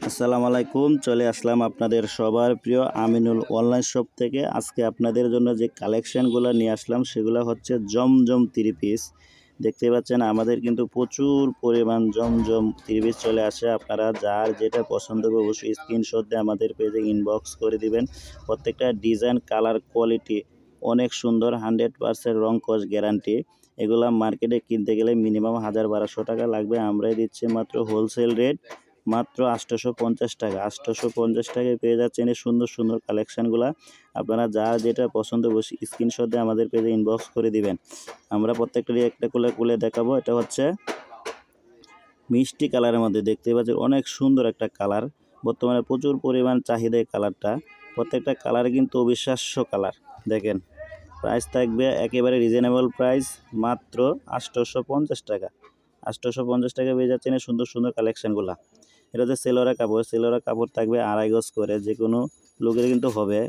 আসসালামু আলাইকুম। চলে আসলাম আপনাদের সবার প্রিয় আমিনুল অনলাইন শপ থেকে। আজকে আপনাদের জন্য যে কালেকশনগুলো নিয়ে আসলাম সেগুলো হচ্ছে জমজম থ্রি পিস। দেখতে পাচ্ছেন আমাদের কিন্তু প্রচুর পরিমাণ জমজম থ্রি পিস চলে আসে। আপনারা যার যেটা পছন্দ হবে অবশ্যই স্ক্রিনশট দিয়ে আমাদের পেজে ইনবক্স করে দিবেন। প্রত্যেকটা ডিজাইন, কালার, কোয়ালিটি অনেক সুন্দর, 100% রং কস গ্যারান্টি। এগুলা মার্কেটে কিনতে গেলে মিনিমাম 1000-1200 টাকা লাগবে। আমরাই দিচ্ছি মাত্র হোলসেল রেট, মাত্র 850 টাকা। 850 টাকায় পেয়ে যাচ্ছেন এই সুন্দর সুন্দর কালেকশানগুলা। আপনারা যার যেটা পছন্দ স্ক্রিনশট দিয়ে আমাদের পেজে ইনবক্স করে দিবেন। আমরা প্রত্যেকটারই একটা খুলে দেখাবো। এটা হচ্ছে মিষ্টি কালারের মধ্যে, দেখতে পাচ্ছেন অনেক সুন্দর একটা কালার। বর্তমানে প্রচুর পরিমাণ চাহিদা এই কালারটা। প্রত্যেকটা কালার কিন্তু অবিশ্বাস্য কালার। দেখেন, প্রাইস থাকবে একেবারে রিজনেবল প্রাইস, মাত্র 850 টাকা। 850 টাকা পেয়ে যাচ্ছেন এই সুন্দর সুন্দর কালেকশানগুলা। এটা হচ্ছে সেলোরা কাপড়। সেলোরা কাপড় থাকবে 2.5 গজ করে, যে কোনো লোকের কিন্তু হবে।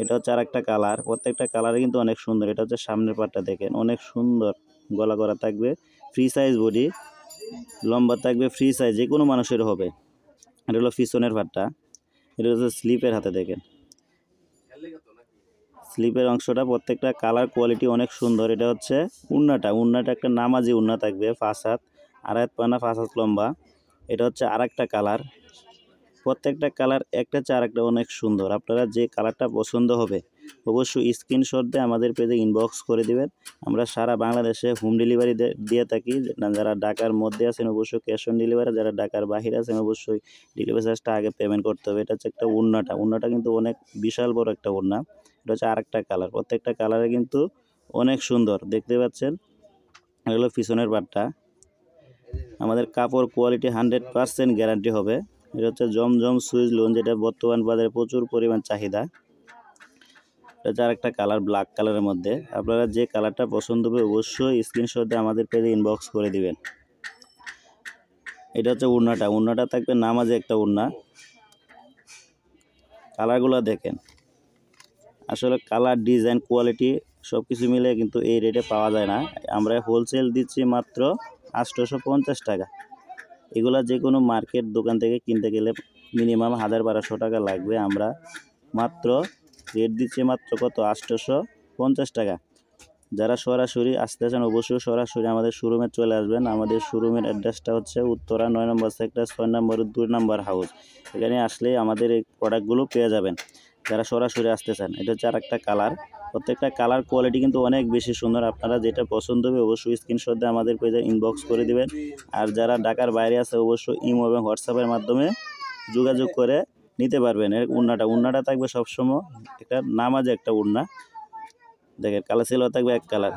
এটা হচ্ছে আর একটা কালার। প্রত্যেকটা কালারে কিন্তু অনেক সুন্দর। এটা হচ্ছে সামনের পাটটা, দেখেন অনেক সুন্দর। গলা করা থাকবে, ফ্রি সাইজ বডি, লম্বা থাকবে ফ্রি সাইজ, যে কোনো মানুষের হবে। এটা হলো পিছনের পাটটা। এটা হচ্ছে স্লিপের হাতে, দেখেন স্লিপের অংশটা। প্রত্যেকটা কালার কোয়ালিটি অনেক সুন্দর। এটা হচ্ছে উন্নাটা একটা নামাজি উন্না থাকবে, 5 হাত, 2.5 হাত পানা, 5 হাত লম্বা। এটা হচ্ছে আর একটা কালার। প্রত্যেকটা কালার একটা চেয়ে আরেকটা অনেক সুন্দর। আপনারা যে কালারটা পছন্দ হবে অবশ্যই স্ক্রিনশট দিয়ে আমাদের পেজে ইনবক্স করে দিবেন। আমরা সারা বাংলাদেশে হোম ডেলিভারি দিয়ে থাকি। যারা ঢাকার মধ্যে আছেন অবশ্যই ক্যাশ অন ডেলিভারি, যারা ঢাকার বাইরে আছেন অবশ্যই ডেলিভারি চার্জটা আগে পেমেন্ট করতে হবে। এটা হচ্ছে একটা উন্নাটা কিন্তু অনেক বিশাল বড় একটা উন্না। এটা হচ্ছে আরেকটা কালার। প্রত্যেকটা কালারে কিন্তু অনেক সুন্দর, দেখতে পাচ্ছেন। এটা হলো পিছনের পাটটা। আমাদের কাপড় কোয়ালিটি 100% গ্যারান্টি হবে। এটা হচ্ছে জমজম সুইচ লোন, যেটা বর্তমান বাজারে প্রচুর পরিমাণ চাহিদা। এটা আর একটা কালার, ব্ল্যাক কালারের মধ্যে। আপনারা যে কালারটা পছন্দ হবে অবশ্যই স্ক্রিনশট দিয়ে আমাদের পেজে ইনবক্স করে দিবেন। এটা হচ্ছে উন্নাটা থাকবে নামাজে একটা উন্না। কালারগুলো দেখেন, আসলে কালার, ডিজাইন, কোয়ালিটি সব কিছু মিলে কিন্তু এই রেটে পাওয়া যায় না। আমরা হোলসেল দিচ্ছি মাত্র 850 টাকা। এগুলা যে কোনো মার্কেট দোকান থেকে কিনতে গেলে মিনিমাম 1000-1200 টাকা লাগবে। আমরা মাত্র রেট দিচ্ছি মাত্র কত, 850 টাকা। যারা সরাসরি আসতে চান অবশ্যই সরাসরি আমাদের শোরুমে চলে আসবেন। আমাদের শোরুমের অ্যাড্রেসটা হচ্ছে উত্তরা 9 নম্বর সেক্টর 6 নম্বর 2 নম্বর হাউস। এখানে আসলেই আমাদের এই প্রোডাক্টগুলো পেয়ে যাবেন যারা সরাসরি আসতে চান। এটা হচ্ছে আর একটা কালার। প্রত্যেকটা কালার কোয়ালিটি কিন্তু অনেক বেশি সুন্দর। আপনারা যেটা পছন্দ হবে অবশ্যই স্ক্রিনশট দিয়ে আমাদের পেজে ইনবক্স করে দিবেন। আর যারা ঢাকার বাইরে আছে অবশ্যই ইমো এবং হোয়াটসঅ্যাপের মাধ্যমে যোগাযোগ করে নিতে পারবেন। এর উন্নাটা থাকবে সবসময় একটা নামাজে একটা উন্না। দেখেন কালার সেলও থাকবে এক কালার।